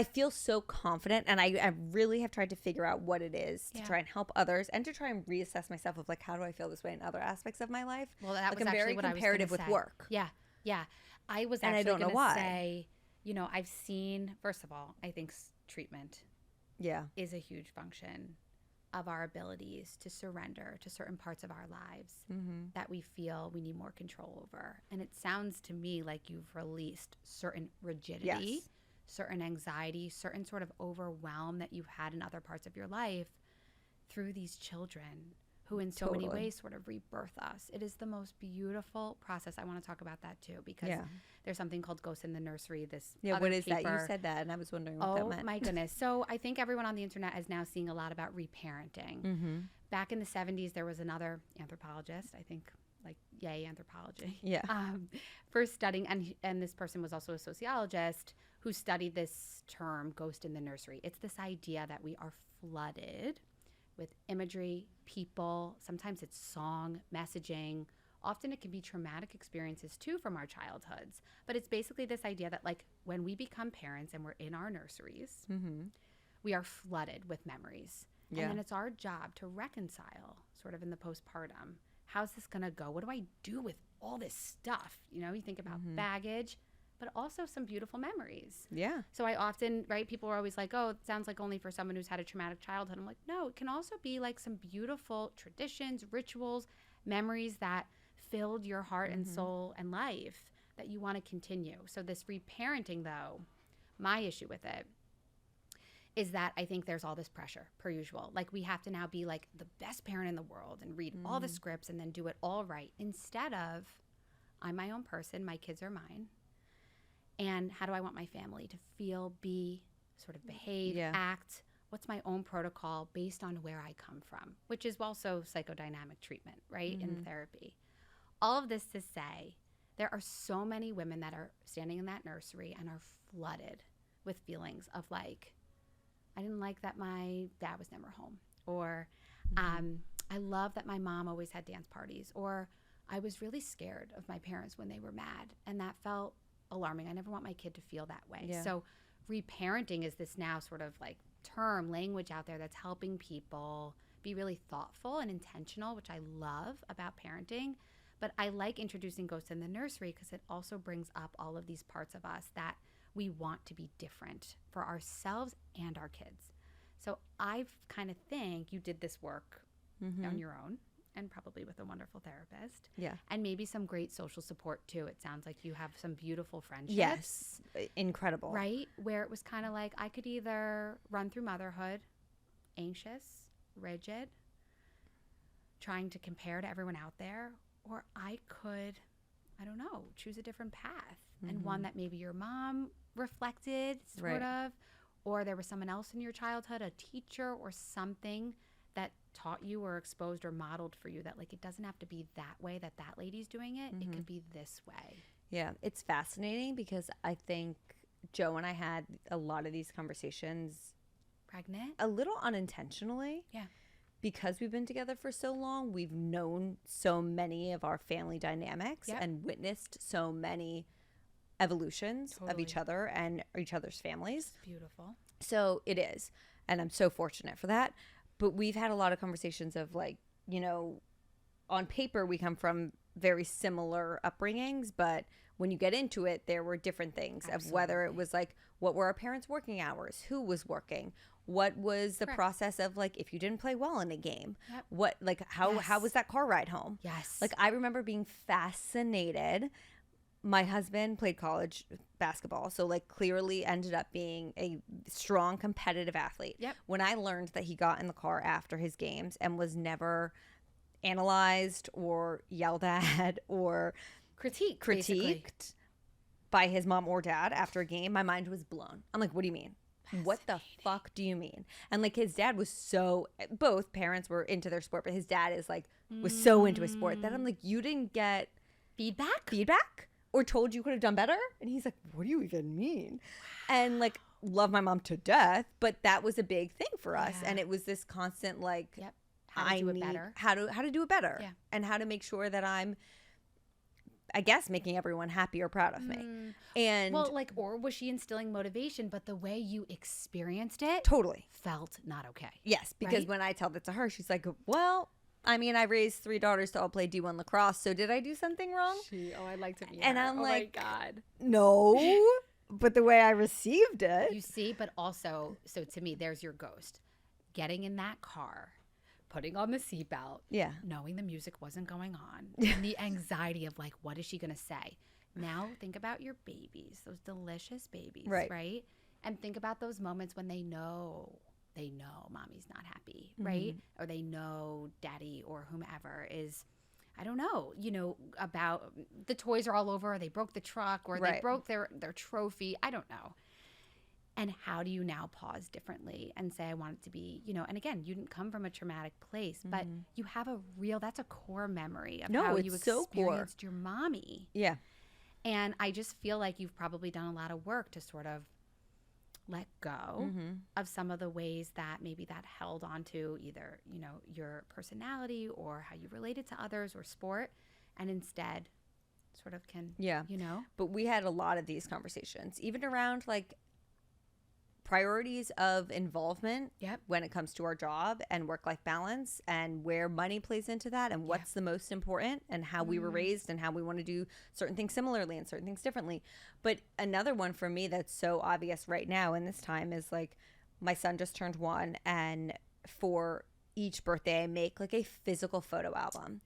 feel so confident, and I really have tried to figure out what it is to Yeah. try and help others and to try and reassess myself of like, how do I feel this way in other aspects of my life? Well, that like was I'm very actually what I was comparative gonna with say. work. Yeah, yeah. I was And I actually don't know going to why. say, I've seen, first of all, I think treatment Yeah. is a huge function of our abilities to surrender to certain parts of our lives Mm-hmm. that we feel we need more control over. And it sounds to me like you've released certain rigidity, Yes. certain anxiety, certain sort of overwhelm that you've had in other parts of your life through these children who in so many Totally. ways sort of rebirth us. It is the most beautiful process. I want to talk about that too, because Yeah. there's something called Ghosts in the Nursery. This Yeah. other What is that? paper- You said that, and I was wondering what that Oh meant. my goodness. So I think everyone on the internet is now seeing a lot about reparenting. Mm-hmm. Back in the 70s, there was another anthropologist, I think, like, yay, anthropology. Yeah. For studying, and this person was also a sociologist who studied this term, ghost in the nursery. It's this idea that we are flooded with imagery, people, sometimes it's song, messaging. Often it can be traumatic experiences too from our childhoods. But it's basically this idea that like when we become parents and we're in our nurseries, Mm-hmm. we are flooded with memories. Yeah. And then it's our job to reconcile sort of in the postpartum. How's this going to go? What do I do with all this stuff? You think about baggage, but also some beautiful memories. Yeah. So I often, right, people are always like, oh, it sounds like only for someone who's had a traumatic childhood. I'm like, no, it can also be like some beautiful traditions, rituals, memories that filled your heart and soul and life that you want to continue. So this reparenting, though, my issue with it is that I think there's all this pressure, per usual. Like we have to now be like the best parent in the world and read all the scripts and then do it all right. Instead of, I'm my own person, my kids are mine. And how do I want my family to feel, be, sort of behave, Yeah. act? What's my own protocol based on where I come from, which is also psychodynamic treatment, right, in therapy. All of this to say, there are so many women that are standing in that nursery and are flooded with feelings of like, I didn't like that my dad was never home, or I love that my mom always had dance parties, or I was really scared of my parents when they were mad, and that felt alarming. I never want my kid to feel that way. Yeah. So reparenting is this now sort of like term language out there that's helping people be really thoughtful and intentional, which I love about parenting. But I like introducing Ghosts in the Nursery because it also brings up all of these parts of us that we want to be different for ourselves and our kids. So I kind of think you did this work on your own and probably with a wonderful therapist. Yeah. And maybe some great social support too. It sounds like you have some beautiful friendships. Yes. Incredible. Right? Where it was kind of like I could either run through motherhood anxious, rigid, trying to compare to everyone out there, or I could, I don't know, choose a different path and one that maybe your mom reflected sort of, or there was someone else in your childhood, a teacher or something that taught you or exposed or modeled for you that like it doesn't have to be that way that lady's doing it. It could be this way. Yeah, it's fascinating because I think Joe and I had a lot of these conversations Pregnant? a little unintentionally. Yeah. Because we've been together for so long, we've known so many of our family dynamics and witnessed so many evolutions of each other and each other's families. It's beautiful. So it is. And I'm so fortunate for that. But we've had a lot of conversations of like, you know, on paper, we come from very similar upbringings, but when you get into it, there were different things of whether it was like, what were our parents' working hours? Who was working? What was the process of like, if you didn't play well in a game, what, like, how was that car ride home? Yes. Like, I remember being fascinated. My husband played college basketball, so like clearly ended up being a strong competitive athlete. Yep. When I learned that he got in the car after his games and was never analyzed or yelled at or critiqued by his mom or dad after a game, my mind was blown. I'm like, what do you mean? What the fuck do you mean? And like his dad was so, both parents were into their sport, but his dad is like, was so into his sport that I'm like, you didn't get feedback or told you could have done better? And he's like, what do you even mean? And like, love my mom to death, but that was a big thing for us. And it was this constant like, how to do it better. How to do it better and how to make sure that I'm, I guess, making everyone happy or proud of me. And well, like, or was she instilling motivation, but the way you experienced it totally felt not okay. Yes, because when I tell that to her, she's like, well, I mean, I raised 3 daughters to all play D1 lacrosse, so did I do something wrong? I'd like to be and her. I'm like, my God. No, but the way I received it. You see, but also, so to me, there's your ghost. Getting in that car, putting on the seatbelt, knowing the music wasn't going on, and the anxiety of like, what is she going to say? Now think about your babies, those delicious babies, right? And think about those moments when they know mommy's not happy, right? Or they know daddy or whomever is, I don't know, you know, about the toys are all over, or they broke the truck, or they broke their trophy. I don't know. And how do you now pause differently and say, I want it to be, you know, and again, you didn't come from a traumatic place, but you have that's a core memory of how you experienced your mommy. Yeah. And I just feel like you've probably done a lot of work to sort of let go of some of the ways that maybe that held onto either, you know, your personality or how you related to others or sport, and instead sort of can, you know. But we had a lot of these conversations, even around like priorities of involvement when it comes to our job and work-life balance and where money plays into that and what's the most important and how we were raised and how we want to do certain things similarly and certain things differently. But another one for me that's so obvious right now in this time is like my son just turned 1, and for each birthday I make like a physical photo album.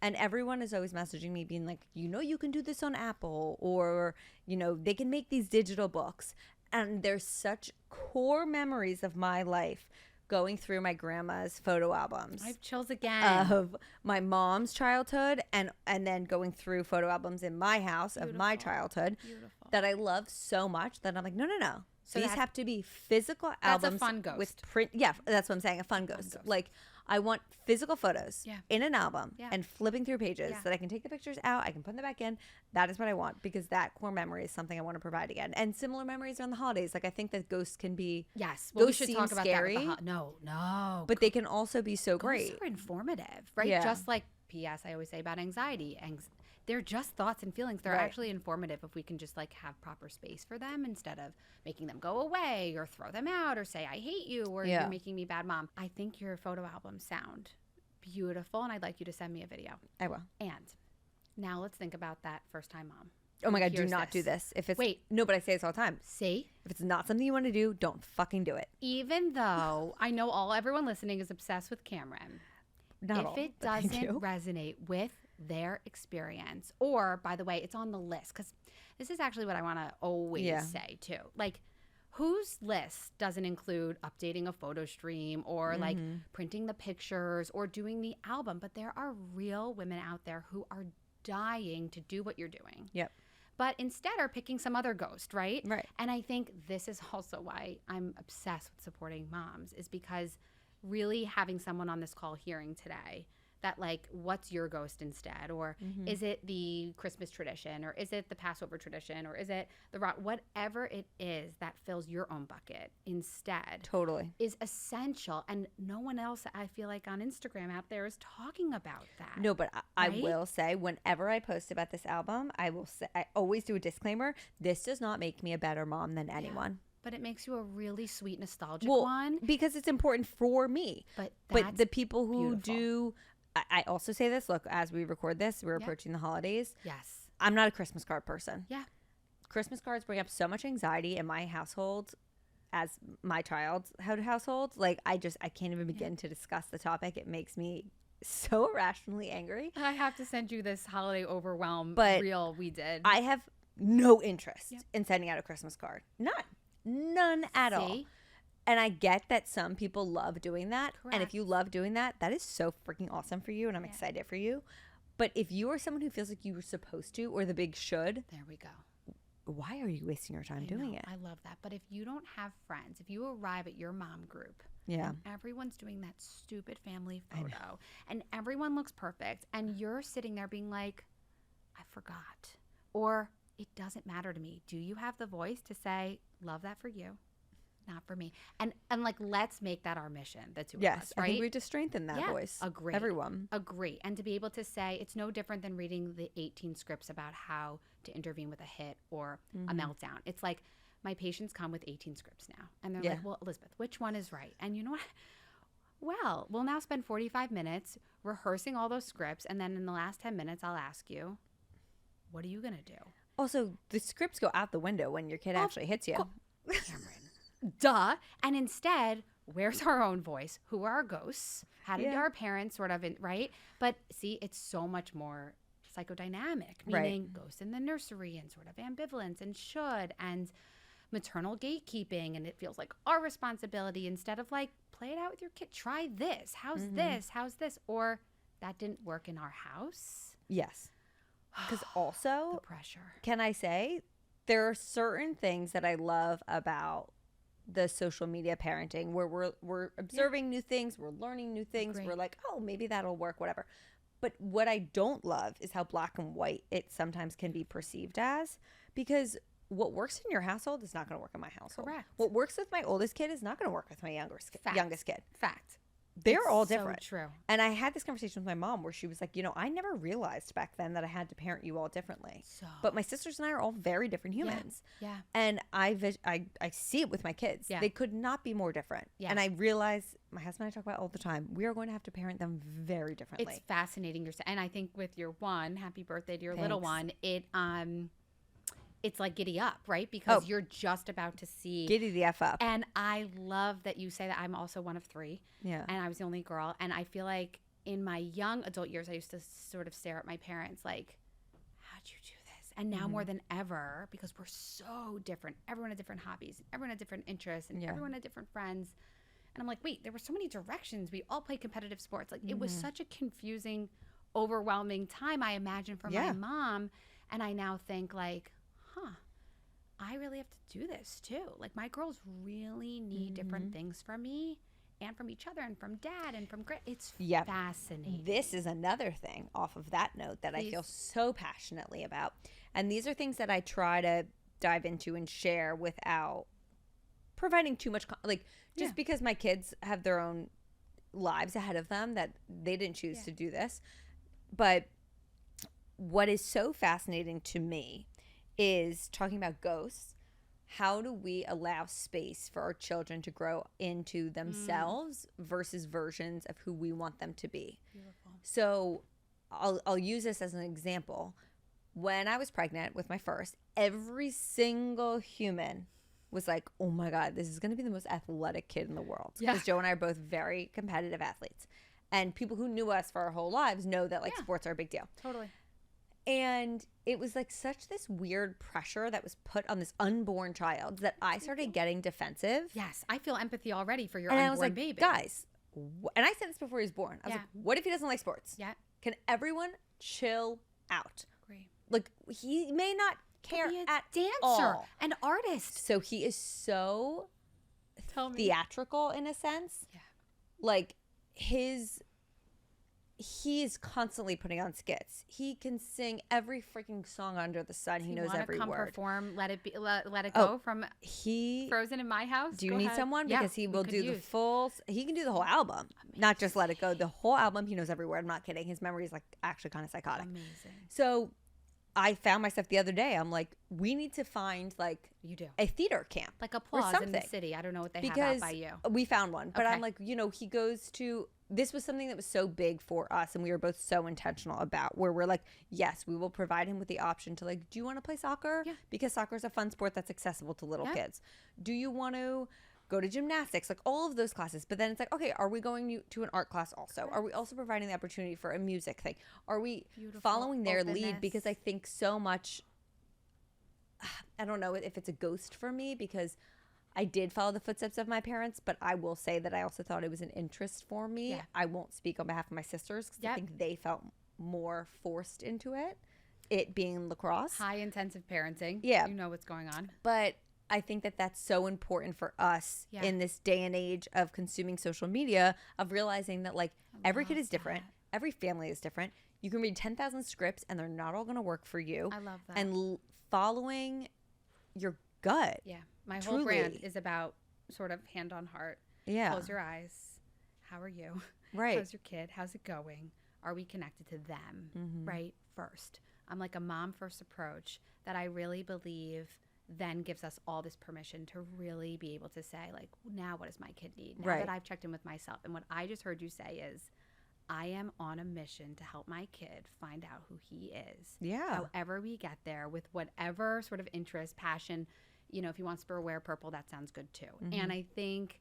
And everyone is always messaging me being like, you know, you can do this on Apple, or, you know, they can make these digital books. And there's such core memories of my life going through my grandma's photo albums. I have chills again. Of my mom's childhood and then going through photo albums in my house of my childhood that I love so much that I'm like, no. So these have to be physical albums. That's a fun ghost. With print. Yeah, that's what I'm saying, a fun ghost. Like, I want physical photos in an album and flipping through pages that I can take the pictures out, I can put them back in. That is what I want, because that core memory is something I want to provide again. And similar memories around the holidays. Like, I think that ghosts can be well, we should talk about scary, that with no. But they can also be so great. Ghosts are informative, right? Yeah. Just like P.S. I always say about anxiety. They're just thoughts and feelings. They're actually informative if we can just like have proper space for them instead of making them go away or throw them out or say, I hate you, or you're making me bad mom. I think your photo albums sound beautiful, and I'd like you to send me a video. I will. And now let's think about that first time mom. Oh my God, do not do this. If it's no, but I say this all the time. See? If it's not something you want to do, don't fucking do it. Even though I know everyone listening is obsessed with Cameron, if it doesn't resonate with their experience, or by the way, it's on the list, because this is actually what I want to always say too. Like, whose list doesn't include updating a photo stream or like printing the pictures or doing the album? But there are real women out there who are dying to do what you're doing. Yep. But instead are picking some other ghost, right? Right. And I think this is also why I'm obsessed with supporting moms, is because really having someone on this call hearing today that like, what's your ghost instead? Or is it the Christmas tradition? Or is it the Passover tradition? Or is it the whatever it is that fills your own bucket instead? Totally. Is essential. And no one else, I feel like, on Instagram out there is talking about that. No, but I will say, whenever I post about this album, I always do a disclaimer. This does not make me a better mom than anyone. But it makes you a really sweet, nostalgic one. Because it's important for me. But the people who do... I also say this, look, as we record this, we're approaching the holidays. Yes. I'm not a Christmas card person. Yeah. Christmas cards bring up so much anxiety in my household as my child's household. Like, I can't even begin to discuss the topic. It makes me so irrationally angry. I have to send you this holiday overwhelm reel we did. I have no interest in sending out a Christmas card. None at all. And I get that some people love doing that. Correct. And if you love doing that, that is so freaking awesome for you. And I'm excited for you. But if you are someone who feels like you were supposed to, or the big should. There we go. Why are you wasting your time doing it? I love that. But if you don't have friends, if you arrive at your mom group. Yeah. And everyone's doing that stupid family photo. And everyone looks perfect. And you're sitting there being like, I forgot. Or it doesn't matter to me. Do you have the voice to say, love that for you? Not for me. And like, let's make that our mission, the two of us, right? I think we just strengthen that voice. Agree. Everyone. Agree. And to be able to say, it's no different than reading the 18 scripts about how to intervene with a hit or a meltdown. It's like, my patients come with 18 scripts now. And they're like, well, Elizabeth, which one is right? And you know what? Well, we'll now spend 45 minutes rehearsing all those scripts. And then in the last 10 minutes, I'll ask you, what are you going to do? Also, the scripts go out the window when your kid actually hits you. Cameron. Duh. And instead, where's our own voice? Who are our ghosts? How did our parents sort of, right? But see, it's so much more psychodynamic, meaning ghosts in the nursery and sort of ambivalence and should and maternal gatekeeping. And it feels like our responsibility instead of like, play it out with your kid. Try this. How's this? How's this? Or that didn't work in our house. Yes. Because also, the pressure. Can I say, there are certain things that I love about the social media parenting where we're observing new things, we're learning new things, we're like, oh, maybe that'll work, whatever. But what I don't love is how black and white it sometimes can be perceived as, because what works in your household is not going to work in my household. Correct. What works with my oldest kid is not going to work with my youngest kid. Fact. They're all different. So true. And I had this conversation with my mom where she was like, I never realized back then that I had to parent you all differently. But my sisters and I are all very different humans. Yeah. And I see it with my kids. Yeah. They could not be more different. Yeah. And I realize, my husband and I talk about it all the time, we are going to have to parent them very differently. It's fascinating. And I think with your one, happy birthday to your little one, it's like giddy up, right? Because you're just about to see. Giddy the F up. And I love that you say that. I'm also one of three. Yeah. And I was the only girl. And I feel like in my young adult years, I used to sort of stare at my parents like, how'd you do this? And now more than ever, because we're so different. Everyone had different hobbies. Everyone had different interests. And everyone had different friends. And I'm like, wait, there were so many directions. We all played competitive sports. Like, it was such a confusing, overwhelming time, I imagine, for my mom. And I now think like, I really have to do this too. Like, my girls really need different things from me and from each other and from dad and from it's fascinating. This is another thing off of that note that I feel so passionately about. And these are things that I try to dive into and share without providing too much, because my kids have their own lives ahead of them, that they didn't choose to do this. But what is so fascinating to me is talking about ghosts. How do we allow space for our children to grow into themselves versus versions of who we want them to be? Beautiful. So I'll use this as an example. When I was pregnant with my first, every single human was like, oh my God, this is going to be the most athletic kid in the world. Yeah. Because Joe and I are both very competitive athletes. And people who knew us for our whole lives know that like sports are a big deal. Totally. And it was like such this weird pressure that was put on this unborn child that I started getting defensive. Yes. I feel empathy already for your And unborn I was like, baby. guys, and I said this before he was born. I was like, what if he doesn't like sports? Yeah. Can everyone chill out? Agree. Like, he may not care Be a at dancer, all. an artist. So he is so Tell me. theatrical in a sense. Yeah. Like he is constantly putting on skits. He can sing every freaking song under the sun. He knows every come word. Perform Let It Go from He Frozen in My House. Do you Go need ahead. someone? Yeah, Because he we will could do the use. full. He can do the whole album, not just Let It Go. The whole album. He knows every word. I'm not kidding. His memory is like actually kind of psychotic. Amazing. So I found myself the other day. I'm like, we need to find like You do. a theater camp, Like or Applause in the something. city. I don't know what they have Because out by you. we found one. But Okay. I'm like, he goes to. This was something that was so big for us, and we were both so intentional about. Where we're like, yes, we will provide him with the option to like, do you want to play soccer? Yeah. Because soccer is a fun sport that's accessible to little Yeah. kids. Do you want to go to gymnastics? Like all of those classes. But then it's like, okay, are we going to an art class also? Correct. Are we also providing the opportunity for a music thing? Are we Beautiful following their lead? openness. Because I think so much. I don't know if it's a ghost for me because I did follow the footsteps of my parents, but I will say that I also thought it was an interest for me. Yeah. I won't speak on behalf of my sisters because I Yep. think they felt more forced into it being lacrosse. High intensive parenting. Yeah. You know what's going on. But I think that that's so important for us Yeah. in this day and age of consuming social media, of realizing that like every kid love is different. that. Every family is different. You can read 10,000 scripts and they're not all going to work for you. I love that. And following your gut. Yeah. My whole brand Truly. is about sort of hand on heart. Yeah. Close your eyes. How are you? Right. How's your kid? How's it going? Are we connected to them, right? First. I'm like a mom first approach that I really believe then gives us all this permission to really be able to say, like, now what does my kid need? Now Right. that I've checked in with myself. And what I just heard you say is, I am on a mission to help my kid find out who he is. Yeah. However we get there, with whatever sort of interest, passion, if he wants to wear purple, that sounds good too. And I think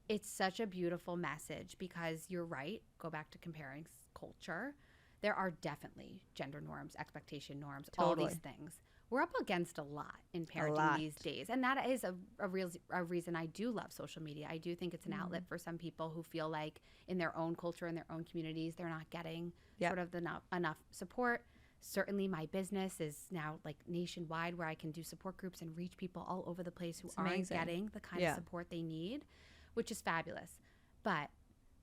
it's such a beautiful message because you're right. Go back to comparing culture. There are definitely gender norms, expectation norms, all Totally. these things. We're up against a lot in parenting lot. these days. And that is a reason I do love social media. I do think it's an outlet for some people who feel like in their own culture, in their own communities, they're not getting Yep. sort of enough support. Certainly my business is now like nationwide where I can do support groups and reach people all over the place who aren't amazing. getting the kind Yeah. of support they need, which is fabulous. But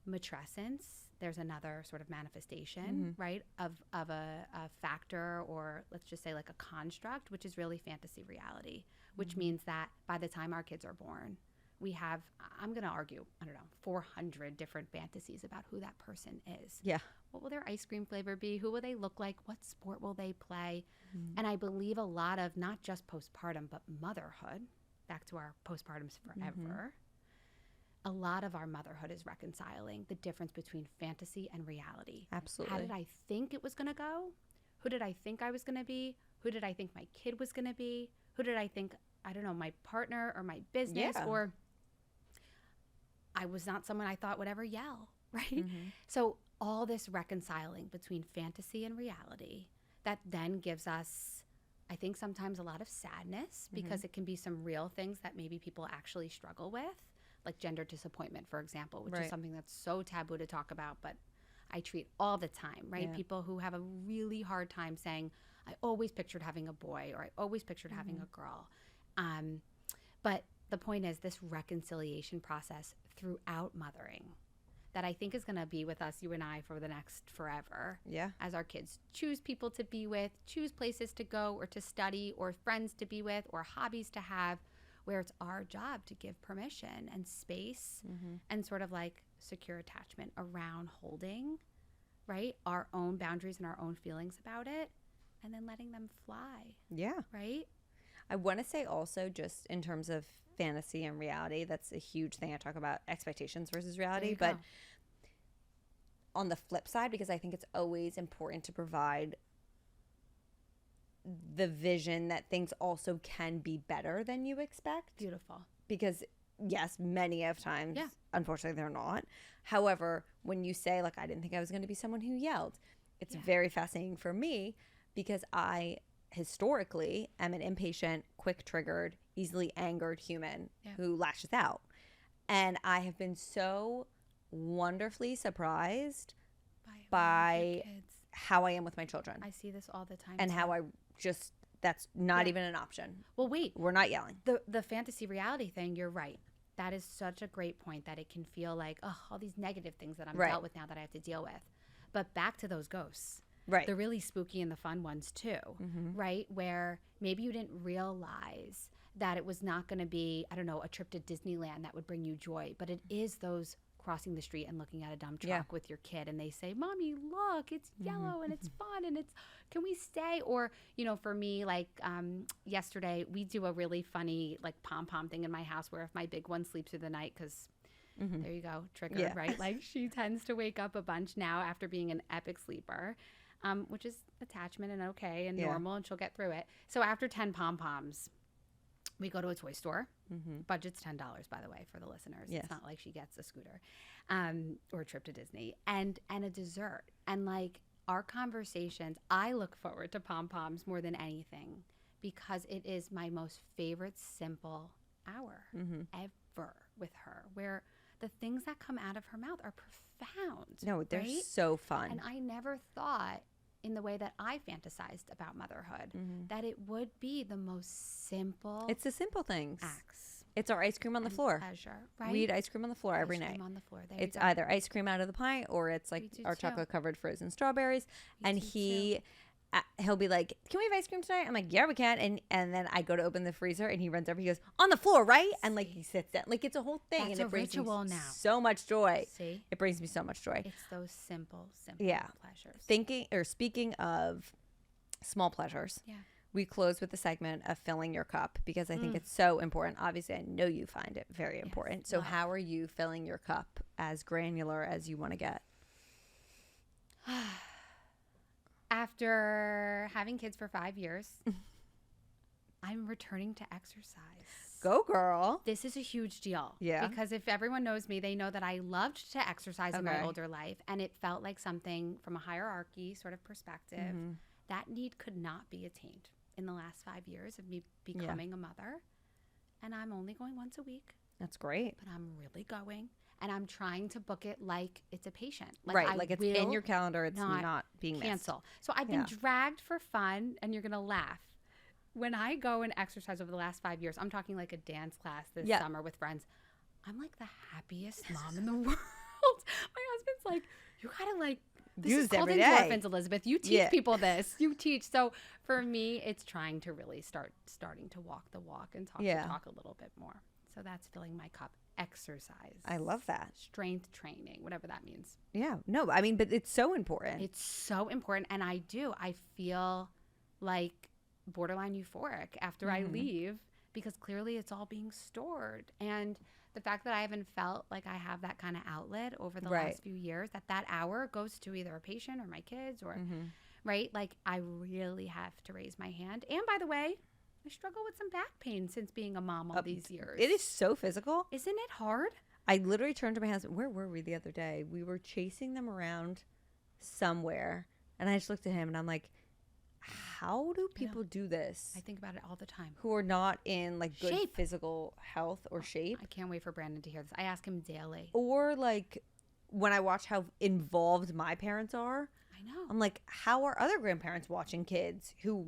matrescence, there's another sort of manifestation, right, of a factor, or let's just say like a construct, which is really fantasy reality, which means that by the time our kids are born, we have, I'm going to argue, 400 different fantasies about who that person is. Yeah. What will their ice cream flavor be? Who will they look like? What sport will they play? And I believe a lot of not just postpartum, but motherhood, back to our postpartums forever, a lot of our motherhood is reconciling the difference between fantasy and reality. Absolutely. How did I think it was going to go? Who did I think I was going to be? Who did I think my kid was going to be? Who did I think, my partner or my business, Yeah. or I was not someone I thought would ever yell, right? So all this reconciling between fantasy and reality that then gives us, I think, sometimes a lot of sadness because it can be some real things that maybe people actually struggle with, like gender disappointment, for example, which Right. is something that's so taboo to talk about, but I treat all the time, right? Yeah. People who have a really hard time saying, I always pictured having a boy, or I always pictured having a girl. But the point is this reconciliation process throughout mothering that I think is going to be with us, you and I, for the next forever. Yeah. As our kids choose people to be with, choose places to go or to study, or friends to be with, or hobbies to have, where it's our job to give permission and space and sort of like secure attachment around holding, right, our own boundaries and our own feelings about it, and then letting them fly, Yeah. right? I want to say also, just in terms of fantasy and reality, that's a huge thing. I talk about expectations versus reality, you but go. on the flip side, because I think it's always important to provide the vision that things also can be better than you expect. Beautiful. Because yes, many of times, Yeah. unfortunately, they're not. However, when you say, like, I didn't think I was going to be someone who yelled, it's Yeah. very fascinating for me because I historically am an impatient, quick triggered, easily angered human Yeah. who lashes out. And I have been so wonderfully surprised by kids. how I am with my children I see this all the time. and too. how I just, that's not Yeah. even an option. Well, wait. We're not yelling. The fantasy reality thing, you're right. That is such a great point that it can feel like, oh, all these negative things that I'm Right. dealt with now that I have to deal with. But back to those ghosts. Right. The really spooky and the fun ones too, right? Where maybe you didn't realize that it was not going to be, I don't know, a trip to Disneyland that would bring you joy, but it is those crossing the street and looking at a dump truck Yeah. with your kid and they say, Mommy, look, it's yellow and it's fun and it's, can we stay? Or, you know, for me, like yesterday, we do a really funny like pom-pom thing in my house where if my big one sleeps through the night, because there you go, triggered, Yeah. right? Like she tends to wake up a bunch now after being an epic sleeper. Which is attachment and okay and Yeah. normal, and she'll get through it. So after 10 pom-poms, we go to a toy store. Budget's $10, by the way, for the listeners. Yes. It's not like she gets a scooter or a trip to Disney and a dessert. And like our conversations, I look forward to pom-poms more than anything because it is my most favorite simple hour ever with her, where the things that come out of her mouth are profound. No, they're right? so fun. And I never thought, in the way that I fantasized about motherhood, that it would be the most simple It's the simple things. acts. It's our ice cream on the and floor. pleasure, right? We eat ice cream on the floor every Ice night. cream on the floor. There It's you go. either ice cream out of the pint or it's like We do our too. chocolate covered frozen strawberries. We And do he'll be like, "Can we have ice cream tonight?" I'm like, "Yeah, we can." And then I go to open the freezer and he runs over. He goes, "On the floor, right?" And like he sits down. Like it's a whole thing. That's and a it brings ritual me now. so much joy. See, It brings me so much joy. it's those simple Yeah. pleasures. Speaking of small pleasures. Yeah. We close with the segment of filling your cup because I think Mm. it's so important. Obviously, I know you find it very important. So love. how are you filling your cup as granular as you want to get? After having kids for 5 years, I'm returning to exercise. Go, girl. This is a huge deal. Yeah. Because if everyone knows me, they know that I loved to exercise in my Okay. older life. And it felt like something from a hierarchy sort of perspective. That need could not be attained in the last 5 years of me becoming a mother. And I'm only going once a week, That's great. but I'm really going. And I'm trying to book it like it's a patient. Right. I Like it's in will your calendar. It's not being missed. cancel. So I've been Yeah. dragged for fun, and you're going to laugh. When I go and exercise over the last 5 years, I'm talking like a dance class this Yeah. summer with friends. I'm like the happiest mom in the world. My husband's like, you got to like, this Use is called every day. endorphins, Elizabeth. You teach Yeah. people this. You teach. So for me, it's trying to really starting to walk the walk and talk the talk a little bit more. So that's filling my cup. Exercise. I love that. Strength training, whatever that means. Yeah. No, I mean, but it's so important. It's so important. And I feel like borderline euphoric after I leave because clearly it's all being stored. And the fact that I haven't felt like I have that kind of outlet over the last few years, that hour goes to either a patient or my kids or, right? Like I really have to raise my hand. And by the way, I struggle with some back pain since being a mom all these years. It is so physical. Isn't it hard? I literally turned to my husband. Where were we the other day? We were chasing them around somewhere. And I just looked at him and I'm like, how do people do this I think about it all the time. who are not in like good Shape. physical health or shape? I can't wait for Brandon to hear this. I ask him daily. Or like when I watch how involved my parents are, I know. I'm like, how are other grandparents watching kids who What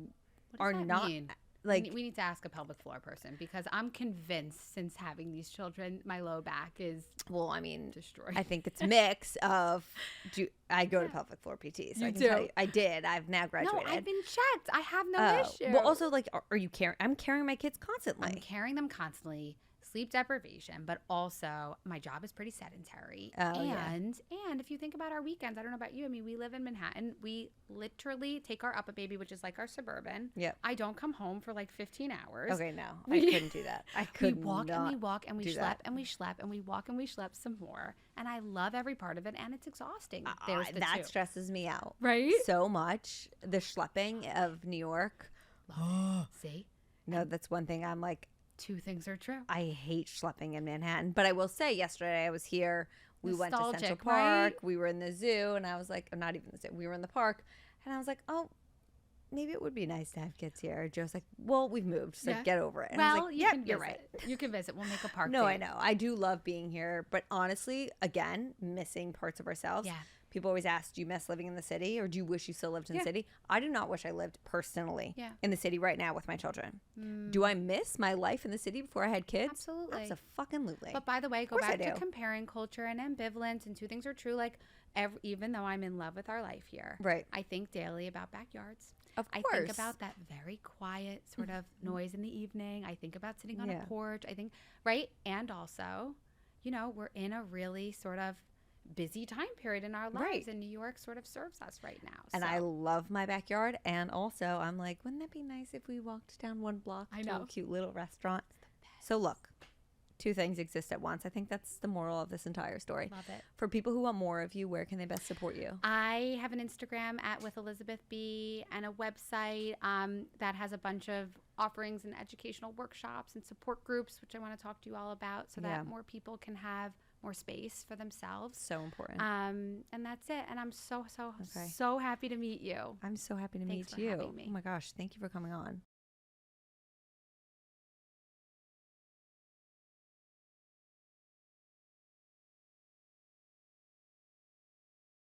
does are that not mean? like we need to ask a pelvic floor person because I'm convinced since having these children, my low back is well, I mean, destroyed. I think it's a mix of I go to pelvic floor PT, so You I can do? tell you I did. I've now graduated. No, I've been checked. I have no Oh, issue. well, also like, are you carrying? I'm carrying my kids I'm constantly. carrying them constantly, sleep deprivation, but also my job is pretty sedentary. Oh, yeah. And if you think about our weekends, I don't know about you. I mean, we live in Manhattan. We literally take our Up a Baby, which is like our Suburban. Yep. I don't come home for like 15 hours. Okay, no, I We- couldn't do that. I We could walk and we not walk and we do schlep that. and we schlep and we walk and we schlep some more. And I love every part of it, and it's exhausting. There's the that two. stresses me out Right? so much. The schlepping of New York. Love it. See? No, that's one thing I'm like, Two things are true. I hate schlepping in Manhattan. But I will say, yesterday I was here. We went to Central Nostalgic, Park. right? We were in the zoo, and I was like, or not even the zoo. We were in the park, and I was like, oh, maybe it would be nice to have kids here. Joe's like, well, we've moved, so Yeah. get over it. And I was Well, like, you yep, can you're visit. right. You can visit. We'll make a park No, I date. know. I do love being here, but honestly, again, missing parts of ourselves. Yeah. People always ask, do you miss living in the city, or do you wish you still lived in the Yeah. city? I do not wish I lived personally Yeah. in the city right now with my children. Do I miss my life in the city before I had kids? Absolutely. Absolutely. But by the way, go course I back to do. comparing culture and ambivalence, and two things are true. Like, even though I'm in love with our life here, Right. I think daily about backyards. Of I course. think about that very quiet sort of noise in the evening. I think about sitting on Yeah. a porch. I think, right? And also, we're in a really sort of busy time period in our lives, Right. and New York sort of serves us right now. And So, I love my backyard. And also, I'm like, wouldn't that be nice if we walked down one block I to know. a cute little restaurant? So look, two things exist at once. I think that's the moral of this entire story. love it. For people who want more of you, where can they best support you? I have an Instagram at with Elizabeth B and a website that has a bunch of offerings and educational workshops and support groups, which I want to talk to you all about, so Yeah. that more people can have more space for themselves. So important. And that's it. And I'm so Okay. so happy to meet you. I'm so happy to Thanks meet for you. having me. Oh my gosh, thank you for coming on.